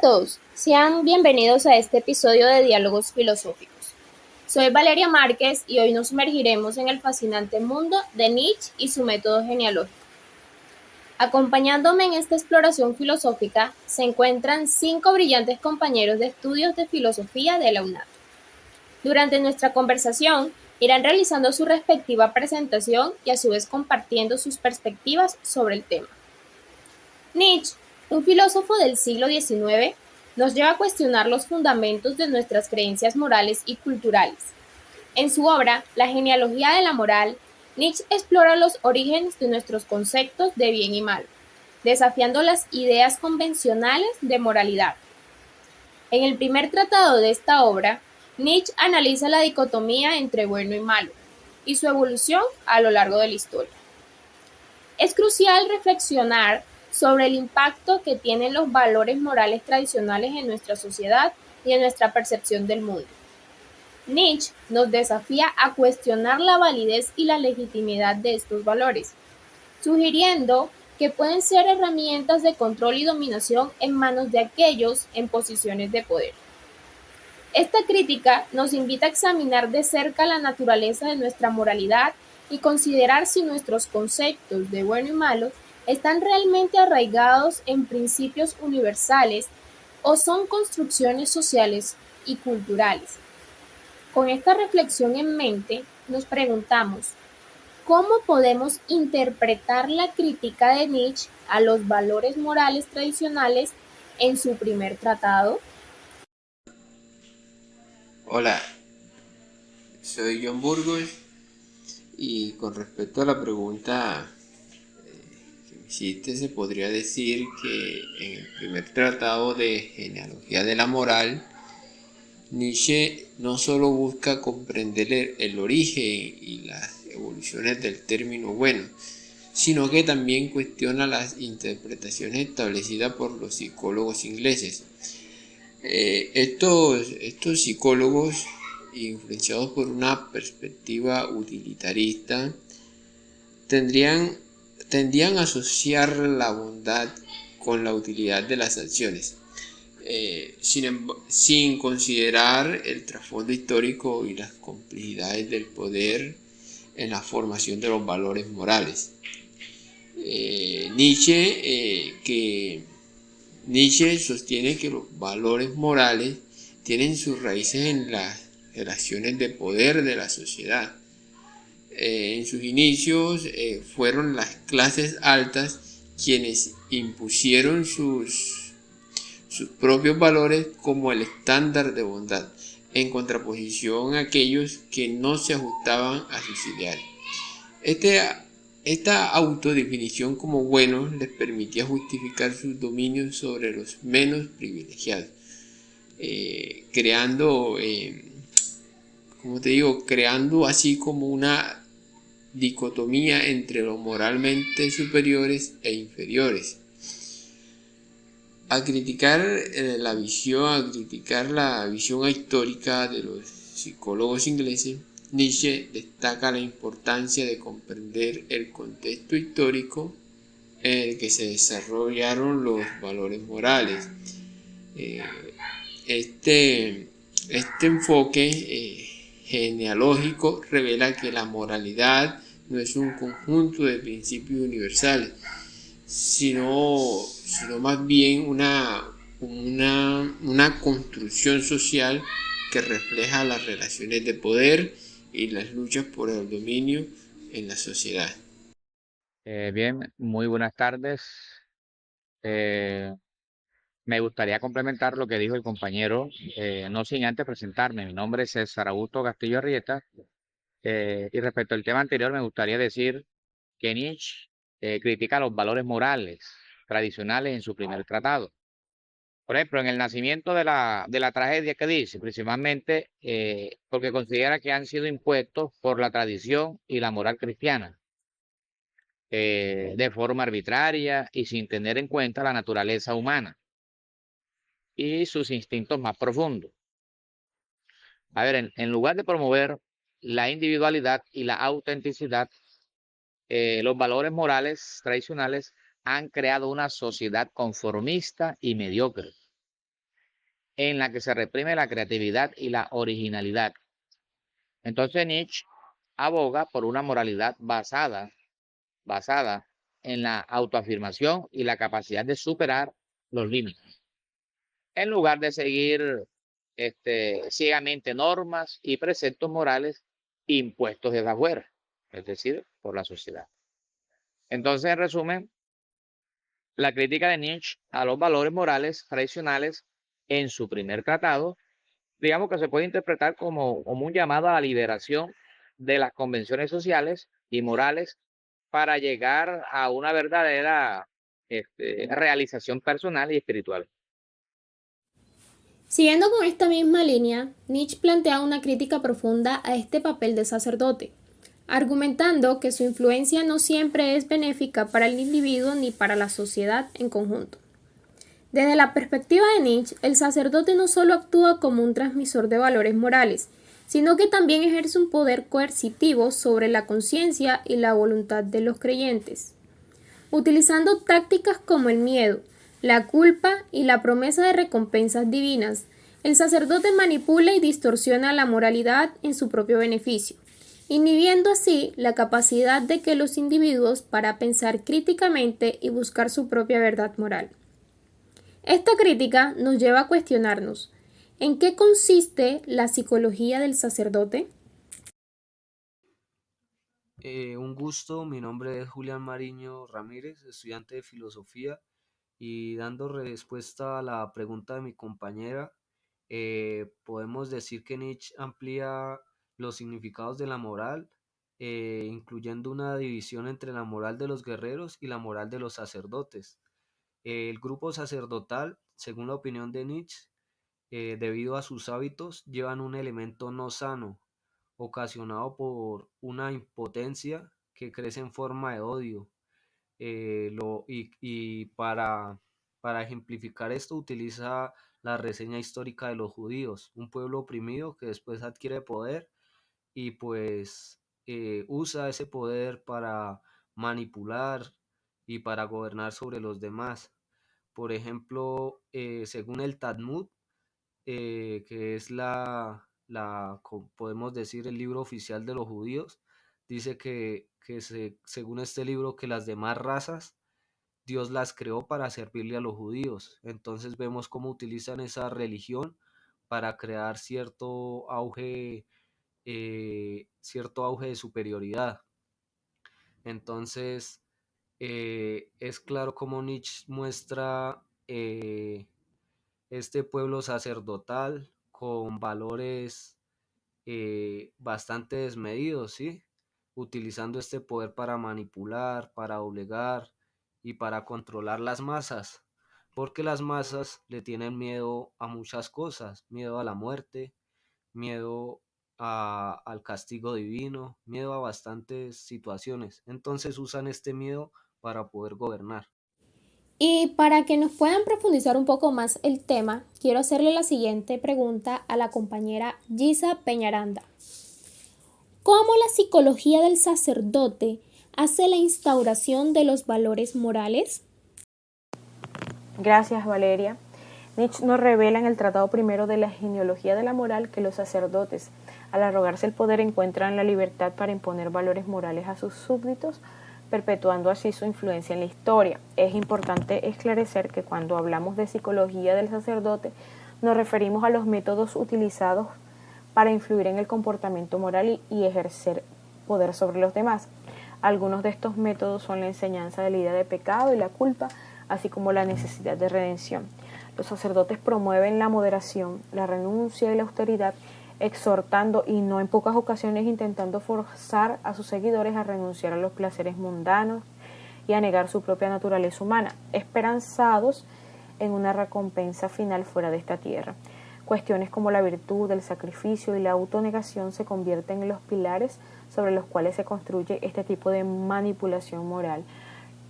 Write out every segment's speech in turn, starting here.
todos, sean bienvenidos a este episodio de Diálogos Filosóficos. Soy Valeria Márquez y hoy nos sumergiremos en el fascinante mundo de Nietzsche y su método genealógico. Acompañándome en esta exploración filosófica se encuentran 5 brillantes compañeros de estudios de filosofía de la UNAM. Durante nuestra conversación irán realizando su respectiva presentación y a su vez compartiendo sus perspectivas sobre el tema. Nietzsche, un filósofo del siglo XIX, nos lleva a cuestionar los fundamentos de nuestras creencias morales y culturales. En su obra, La genealogía de la moral, Nietzsche explora los orígenes de nuestros conceptos de bien y mal, desafiando las ideas convencionales de moralidad. En el primer tratado de esta obra, Nietzsche analiza la dicotomía entre bueno y malo y su evolución a lo largo de la historia. Es crucial reflexionar sobre el impacto que tienen los valores morales tradicionales en nuestra sociedad y en nuestra percepción del mundo. Nietzsche nos desafía a cuestionar la validez y la legitimidad de estos valores, sugiriendo que pueden ser herramientas de control y dominación en manos de aquellos en posiciones de poder. Esta crítica nos invita a examinar de cerca la naturaleza de nuestra moralidad y considerar si nuestros conceptos de bueno y malo están realmente arraigados en principios universales o son construcciones sociales y culturales. Con esta reflexión en mente, nos preguntamos, ¿cómo podemos interpretar la crítica de Nietzsche a los valores morales tradicionales en su primer tratado? Hola, soy John Burgos y con respecto a la pregunta que me hiciste, se podría decir que en el primer tratado de genealogía de la moral, Nietzsche no solo busca comprender el origen y las evoluciones del término bueno, sino que también cuestiona las interpretaciones establecidas por los psicólogos ingleses. Estos psicólogos, influenciados por una perspectiva utilitarista, tendrían a asociar la bondad con la utilidad de las acciones, sin considerar el trasfondo histórico y las complejidades del poder en la formación de los valores morales. Nietzsche sostiene que los valores morales tienen sus raíces en las relaciones de poder de la sociedad. En sus inicios fueron las clases altas quienes impusieron sus propios valores como el estándar de bondad, en contraposición a aquellos que no se ajustaban a sus ideales. Esta autodefinición como buenos les permitía justificar sus dominios sobre los menos privilegiados, creando así como una dicotomía entre los moralmente superiores e inferiores. A criticar la visión histórica de los psicólogos ingleses, Nietzsche destaca la importancia de comprender el contexto histórico en el que se desarrollaron los valores morales. Este enfoque genealógico revela que la moralidad no es un conjunto de principios universales, sino más bien una construcción social que refleja las relaciones de poder y las luchas por el dominio en la sociedad. Bien, muy buenas tardes. Eh, Me gustaría complementar lo que dijo el compañero, no sin antes presentarme. Mi nombre es César Augusto Castillo Arrieta, y respecto al tema anterior me gustaría decir que Nietzsche critica los valores morales tradicionales en su primer tratado. Por ejemplo, en el nacimiento de la tragedia que dice, principalmente porque considera que han sido impuestos por la tradición y la moral cristiana de forma arbitraria y sin tener en cuenta la naturaleza humana y sus instintos más profundos. A ver, en lugar de promover la individualidad y la autenticidad, los valores morales tradicionales han creado una sociedad conformista y mediocre. en la que se reprime la creatividad y la originalidad. Entonces Nietzsche aboga por una moralidad basada en la autoafirmación y la capacidad de superar los límites, en lugar de seguir ciegamente normas y preceptos morales impuestos desde afuera, es decir, por la sociedad. Entonces, en resumen, la crítica de Nietzsche a los valores morales tradicionales en su primer tratado, digamos que se puede interpretar como un llamado a la liberación de las convenciones sociales y morales para llegar a una verdadera realización personal y espiritual. Siguiendo con esta misma línea, Nietzsche plantea una crítica profunda a este papel de sacerdote, argumentando que su influencia no siempre es benéfica para el individuo ni para la sociedad en conjunto. Desde la perspectiva de Nietzsche, el sacerdote no solo actúa como un transmisor de valores morales, sino que también ejerce un poder coercitivo sobre la conciencia y la voluntad de los creyentes. Utilizando tácticas como el miedo, la culpa y la promesa de recompensas divinas, el sacerdote manipula y distorsiona la moralidad en su propio beneficio, inhibiendo así la capacidad de que los individuos para pensar críticamente y buscar su propia verdad moral. Esta crítica nos lleva a cuestionarnos, ¿en qué consiste la psicología del sacerdote? Un gusto, mi nombre es Julián Mariño Ramírez, estudiante de filosofía, y dando respuesta a la pregunta de mi compañera, podemos decir que Nietzsche amplía los significados de la moral, incluyendo una división entre la moral de los guerreros y la moral de los sacerdotes. El grupo sacerdotal, según la opinión de Nietzsche, debido a sus hábitos, llevan un elemento no sano, ocasionado por una impotencia que crece en forma de odio. Y para ejemplificar esto utiliza la reseña histórica de los judíos, un pueblo oprimido que después adquiere poder y pues usa ese poder para manipular y para gobernar sobre los demás. Por ejemplo, según el Talmud, que es podemos decir, el libro oficial de los judíos, dice según este libro, que las demás razas, Dios las creó para servirle a los judíos. Entonces vemos cómo utilizan esa religión para crear cierto auge de superioridad. Entonces, es claro cómo Nietzsche muestra este pueblo sacerdotal con valores bastante desmedidos, ¿sí? Utilizando este poder para manipular, para obligar y para controlar las masas, porque las masas le tienen miedo a muchas cosas, miedo a la muerte, miedo al castigo divino, miedo a bastantes situaciones. Entonces usan este miedo para poder gobernar. Y para que nos puedan profundizar un poco más el tema, quiero hacerle la siguiente pregunta a la compañera Gisa Peñaranda. ¿Cómo la psicología del sacerdote hace la instauración de los valores morales? Gracias, Valeria. Nietzsche nos revela en el Tratado Primero de la Genealogía de la Moral que los sacerdotes, al arrogarse el poder, encuentran la libertad para imponer valores morales a sus súbditos, perpetuando así su influencia en la historia. Es importante esclarecer que cuando hablamos de psicología del sacerdote, nos referimos a los métodos utilizados para influir en el comportamiento moral y ejercer poder sobre los demás. Algunos de estos métodos son la enseñanza de la idea de pecado y la culpa, así como la necesidad de redención. Los sacerdotes promueven la moderación, la renuncia y la austeridad, exhortando y no en pocas ocasiones intentando forzar a sus seguidores a renunciar a los placeres mundanos y a negar su propia naturaleza humana, esperanzados en una recompensa final fuera de esta tierra. Cuestiones como la virtud, el sacrificio y la autonegación se convierten en los pilares sobre los cuales se construye este tipo de manipulación moral.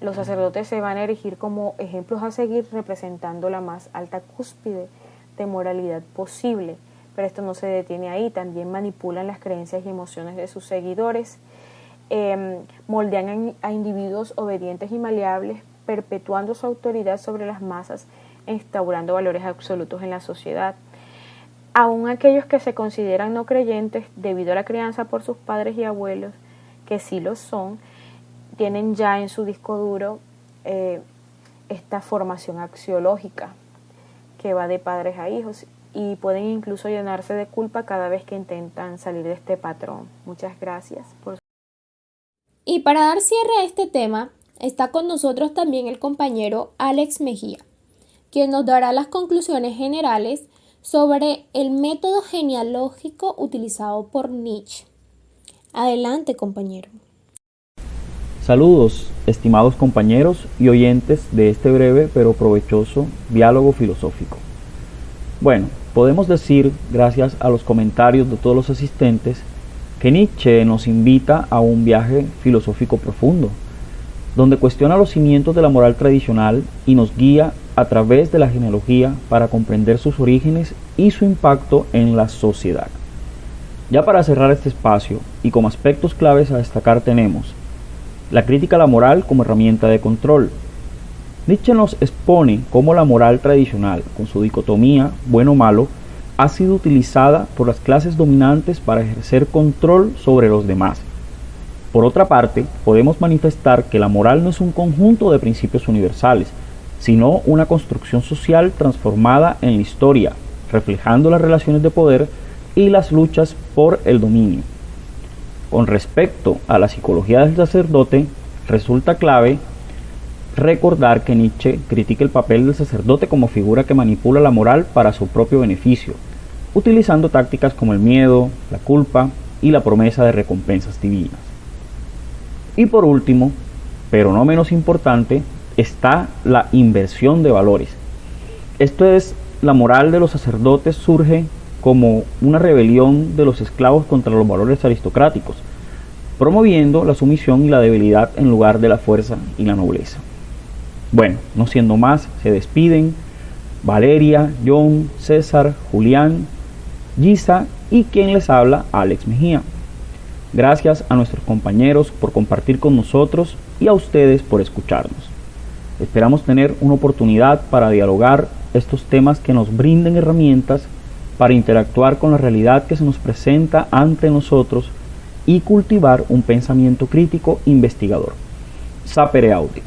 Los sacerdotes se van a erigir como ejemplos a seguir, representando la más alta cúspide de moralidad posible. Pero esto no se detiene ahí, también manipulan las creencias y emociones de sus seguidores, moldean a individuos obedientes y maleables, perpetuando su autoridad sobre las masas instaurando valores absolutos en la sociedad. Aún aquellos que se consideran no creyentes debido a la crianza por sus padres y abuelos, que sí lo son, tienen ya en su disco duro esta formación axiológica que va de padres a hijos y pueden incluso llenarse de culpa cada vez que intentan salir de este patrón. Muchas gracias por... Y para dar cierre a este tema, está con nosotros también el compañero Alex Mejía, quien nos dará las conclusiones generales sobre el método genealógico utilizado por Nietzsche. Adelante, compañero. Saludos, estimados compañeros y oyentes de este breve pero provechoso diálogo filosófico. Bueno, podemos decir, gracias a los comentarios de todos los asistentes, que Nietzsche nos invita a un viaje filosófico profundo, donde cuestiona los cimientos de la moral tradicional y nos guía a través de la genealogía para comprender sus orígenes y su impacto en la sociedad. Ya para cerrar este espacio y como aspectos claves a destacar tenemos la crítica a la moral como herramienta de control. Nietzsche nos expone cómo la moral tradicional, con su dicotomía bueno-malo, ha sido utilizada por las clases dominantes para ejercer control sobre los demás. Por otra parte, podemos manifestar que la moral no es un conjunto de principios universales, sino una construcción social transformada en la historia, reflejando las relaciones de poder y las luchas por el dominio. Con respecto a la psicología del sacerdote, resulta clave recordar que Nietzsche critica el papel del sacerdote como figura que manipula la moral para su propio beneficio, utilizando tácticas como el miedo, la culpa y la promesa de recompensas divinas. Y por último, pero no menos importante, está la inversión de valores. Esto es, la moral de los sacerdotes surge como una rebelión de los esclavos contra los valores aristocráticos, promoviendo la sumisión y la debilidad en lugar de la fuerza y la nobleza. Bueno, no siendo más, se despiden Valeria, John, César, Julián, Gisa y quien les habla, Alex Mejía. Gracias a nuestros compañeros por compartir con nosotros y a ustedes por escucharnos. Esperamos tener una oportunidad para dialogar estos temas que nos brinden herramientas para interactuar con la realidad que se nos presenta ante nosotros y cultivar un pensamiento crítico investigador. Sapere Aude.